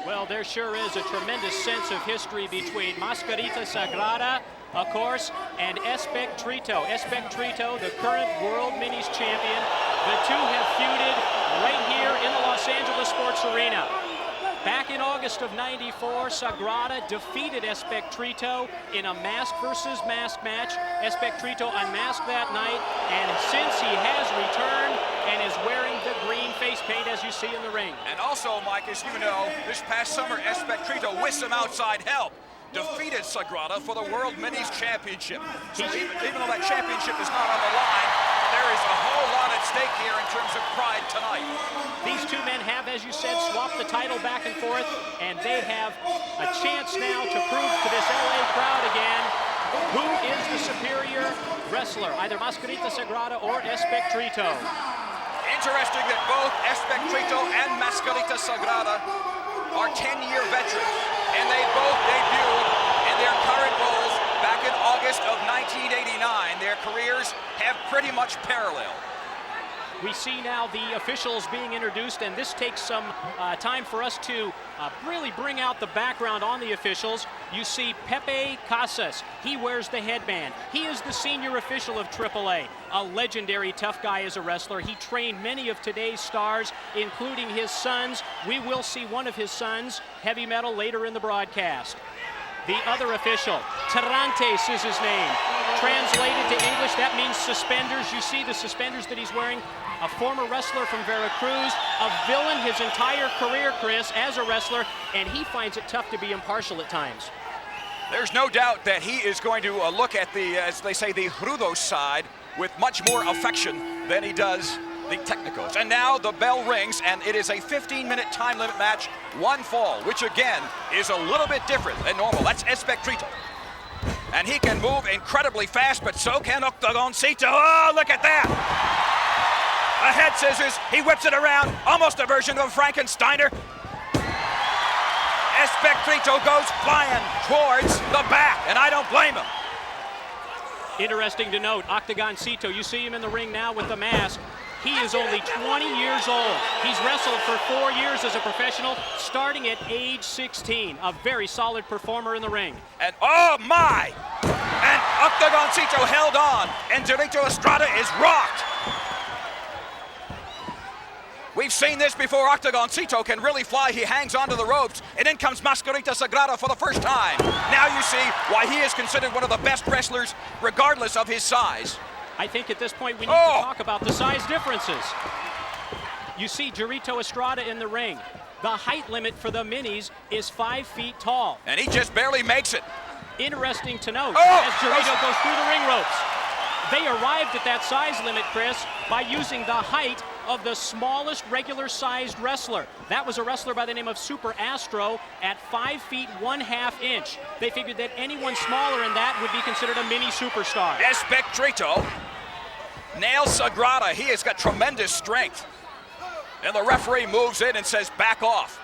Well, there sure is a tremendous sense of history between Mascarita Sagrada, of course, and Espectrito. Espectrito, the current World Minis champion. The two have feuded right here in the Los Angeles Sports Arena. Back in August of '94, Sagrada defeated Espectrito in a mask versus mask match. Espectrito unmasked that night, and since he has returned and is wearing the green face paint as you see in the ring. And also, Mike, as you know, this past summer, Espectrito, with some outside help, defeated Sagrada for the World Minis Championship. So even though that championship is not on the line, there is a whole lot at stake here in terms of pride tonight. These two men have, as you said, swapped the title back and forth, and they have a chance now to prove to this LA crowd again who is the superior wrestler, either Mascarita Sagrada or Espectrito. Interesting that both Espectrito and Mascarita Sagrada are 10-year veterans, and they both debuted in their current roles back in August of 1989. Their careers have pretty much parallel. We see now the officials being introduced, and this takes some time for us to really bring out the background on the officials. You see Pepe Casas. He wears the headband. He is the senior official of AAA, a legendary tough guy as a wrestler. He trained many of today's stars, including his sons. We will see one of his sons, Heavy Metal, later in the broadcast. The other official, Tarantes is his name. Translated to English, that means suspenders. You see the suspenders that he's wearing. A former wrestler from Veracruz, a villain his entire career, Chris, as a wrestler, and he finds it tough to be impartial at times. There's no doubt that he is going to look at the, as they say, the rudo side with much more affection than he does the technicals. And now the bell rings, and it is a 15-minute time limit match, one fall, which again is a little bit different than normal. That's Espectrito. And he can move incredibly fast, but so can Octagoncito. Oh, look at that! A head scissors, he whips it around, almost a version of Frankensteiner. Espectrito goes flying towards the back, and I don't blame him. Interesting to note, Octagoncito, you see him in the ring now with the mask. He is only 20 years old. He's wrestled for 4 years as a professional, starting at age 16. A very solid performer in the ring. And oh my! And Octagoncito held on, and Jerrito Estrada is rocked. We've seen this before. Octagoncito can really fly. He hangs onto the ropes, and in comes Mascarita Sagrada for the first time. Now you see why he is considered one of the best wrestlers, regardless of his size. I think at this point we need to talk about the size differences. You see Jerrito Estrada in the ring. The height limit for the minis is 5 feet tall. And he just barely makes it. Interesting to note, as Jerrito goes through the ring ropes. They arrived at that size limit, Chris, by using the height of the smallest regular-sized wrestler. That was a wrestler by the name of Super Astro at 5 feet 1/2 inch. They figured that anyone smaller than that would be considered a mini superstar. Espectrito nails Sagrada. He has got tremendous strength. And the referee moves in and says, back off.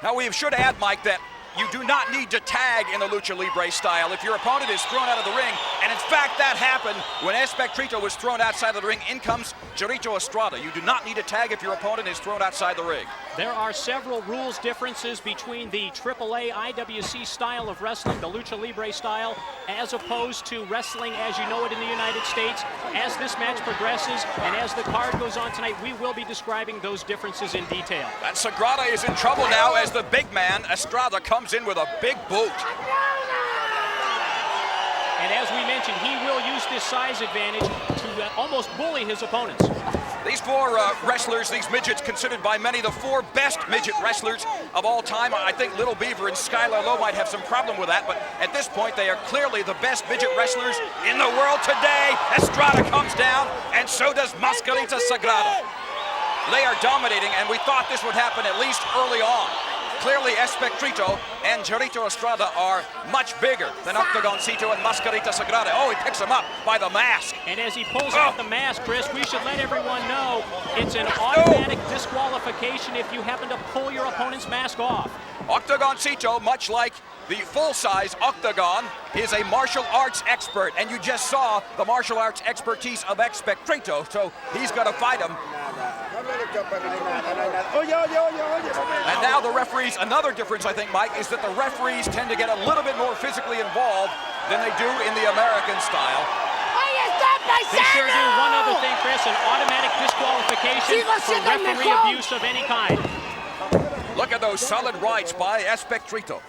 Now we should add, Mike, that you do not need to tag in the Lucha Libre style if your opponent is thrown out of the ring. And in fact, that happened when Espectrito was thrown outside of the ring. In comes Jerrito Estrada. You do not need to tag if your opponent is thrown outside the ring. There are several rules differences between the AAA IWC style of wrestling, the Lucha Libre style, as opposed to wrestling as you know it in the United States. As this match progresses and as the card goes on tonight, we will be describing those differences in detail. And Sagrada is in trouble now as the big man, Estrada, comes in with a big boot. And as we mentioned, he will use this size advantage to almost bully his opponents. These four wrestlers, these midgets, considered by many the 4 best midget wrestlers of all time. I think Little Beaver and Skylar Lowe might have some problem with that, but at this point they are clearly the best midget wrestlers in the world today. Estrada comes down, and so does Mascarita Sagrada. They are dominating, and we thought this would happen at least early on. Clearly, Espectrito and Jerrito Estrada are much bigger than Octagoncito and Mascarita Sagrada. Oh, he picks him up by the mask. And as he pulls off the mask, Chris, we should let everyone know it's an automatic disqualification if you happen to pull your opponent's mask off. Octagoncito, much like the full-size Octagon, is a martial arts expert, and you just saw the martial arts expertise of Espectrito, so he's going to fight him. And now the referees, another difference I think, Mike, is that the referees tend to get a little bit more physically involved than they do in the American style. They sure do. One other thing, Chris, an automatic disqualification for referee abuse of any kind. Look at those solid rights by Espectrito.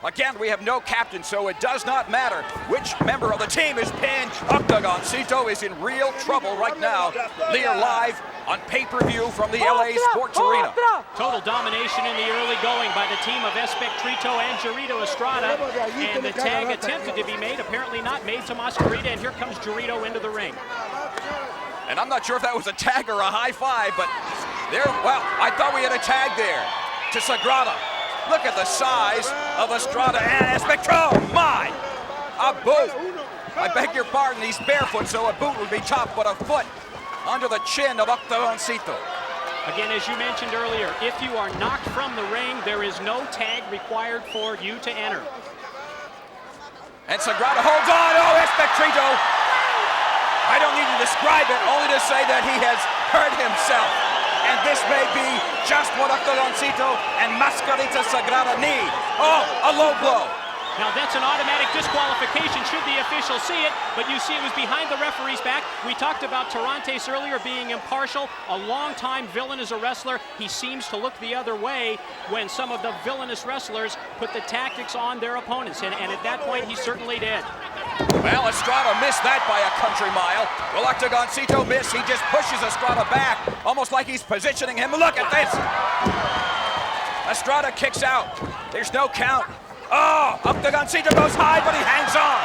Again, we have no captain, so it does not matter which member of the team is pinned. Octagoncito is in real trouble right now. Lear live on pay-per-view from the LA Sports Arena. Total domination in the early going by the team of Espectrito and Jerrito Estrada. And the tag attempted to be made, apparently not made to Mascarita, and here comes Jerrito into the ring. And I'm not sure if that was a tag or a high five, but there, well, I thought we had a tag there to Sagrada. Look at the size of Estrada and Espectro. My, a boot. I beg your pardon, he's barefoot, so a boot would be tough, but a foot under the chin of Octagoncito. Again, as you mentioned earlier, if you are knocked from the ring, there is no tag required for you to enter. And Sagrada holds on. Oh, Espectrito. I don't need to describe it, only to say that he has hurt himself. And this may be just what Octagoncito and Mascarita Sagrada need. Oh, a low blow. Now that's an automatic disqualification should the official see it, but you see it was behind the referee's back. We talked about Tarantes earlier being impartial, a long-time villain as a wrestler. He seems to look the other way when some of the villainous wrestlers put the tactics on their opponents, and at that point he certainly did. Well, Estrada missed that by a country mile. Will Octagoncito miss? He just pushes Estrada back, almost like he's positioning him. Look at this. Estrada kicks out. There's no count. Oh, Octagoncito goes high, but he hangs on.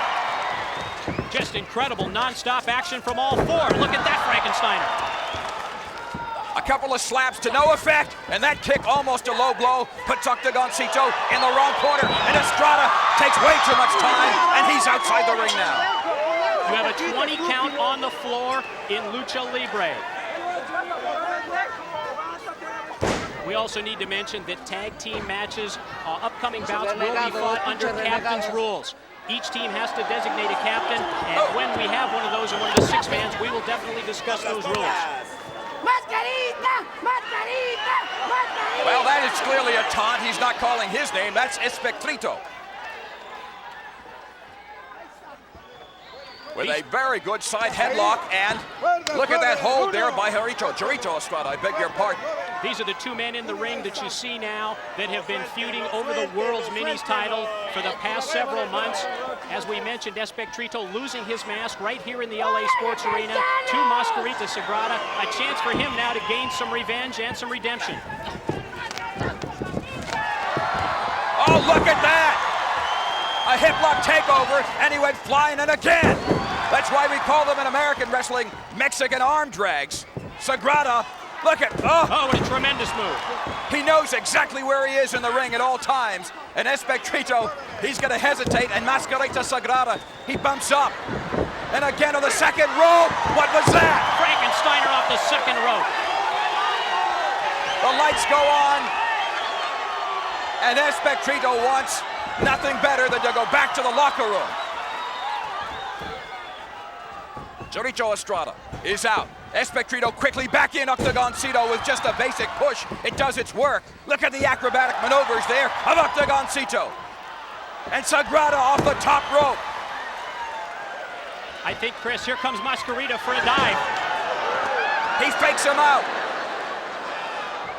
Just incredible non-stop action from all four. Look at that Frankensteiner. A couple of slaps to no effect, and that kick, almost a low blow, puts Octagoncito in the wrong corner, and Estrada takes way too much time, and he's outside the ring now. You have a 20 count on the floor in Lucha Libre. We also need to mention that tag team matches, upcoming bouts will be fought under captain's rules. Each team has to designate a captain, and when we have one of those in one of the six-mans, we will definitely discuss those rules. Well, that is clearly a taunt. He's not calling his name. That's Espectrito. With a very good side headlock, and look at that hold there by Jerrito Estrada, I beg your pardon. These are the two men in the ring that you see now that have been feuding over the World's Minis title for the past several months. As we mentioned, Espectrito losing his mask right here in the LA Sports Arena to Mascarita Sagrada. A chance for him now to gain some revenge and some redemption. Oh, look at that! A hip lock takeover, and he went flying, and again! That's why we call them in American wrestling Mexican arm drags. Sagrada, look at, oh, what a tremendous move. He knows exactly where he is in the ring at all times. And Espectrito, he's gonna hesitate, and Mascarita Sagrada, he bumps up. And again on the second rope, what was that? Frankensteiner off the second rope. The lights go on, and Espectrito wants nothing better than to go back to the locker room. Jerrito Estrada is out. Espectrito quickly back in. Octagoncito with just a basic push. It does its work. Look at the acrobatic maneuvers there of Octagoncito. And Sagrada off the top rope. I think, Chris, here comes Mascarita for a dive. He fakes him out.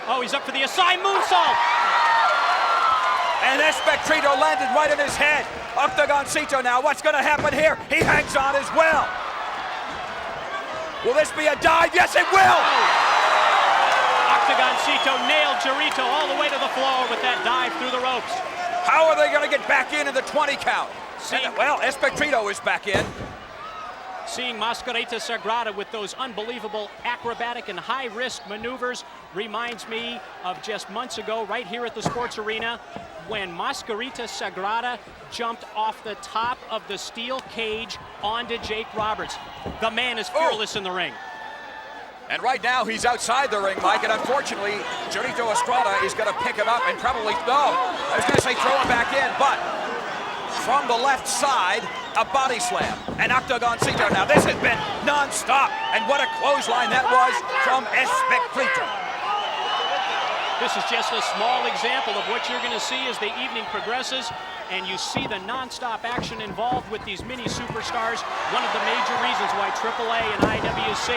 Oh, he's up for the assigned moonsault. And Espectrito landed right in his head. Octagoncito now, what's going to happen here? He hangs on as well. Will this be a dive? Yes, it will! Octagoncito nailed Jerrito all the way to the floor with that dive through the ropes. How are they going to get back in the 20 count? Well, Espectrito is back in. Seeing Mascarita Sagrada with those unbelievable acrobatic and high-risk maneuvers reminds me of just months ago right here at the Sports Arena when Mascarita Sagrada jumped off the top of the steel cage onto Jake Roberts. The man is fearless in the ring. And right now he's outside the ring, Mike, and unfortunately Jerrito Estrada is going to pick him up and probably, I was going to say throw him back in, but from the left side, a body slam. And Octagoncito now, this has been non-stop, and what a clothesline that was from Espectrito. This is just a small example of what you're going to see as the evening progresses, and you see the non-stop action involved with these mini superstars. One of the major reasons why AAA and IWC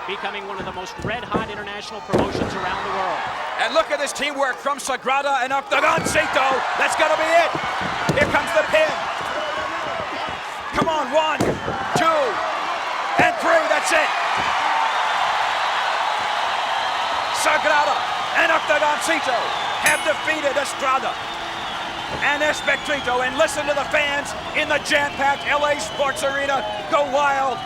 becoming one of the most red-hot international promotions around the world. And look at this teamwork from Sagrada and Octagoncito. That's gonna be it. Here comes the pin. Come on, 1, 2, and 3, that's it. Sagrada and Octagoncito have defeated Estrada and Espectrito. And listen to the fans in the jam-packed LA Sports Arena go wild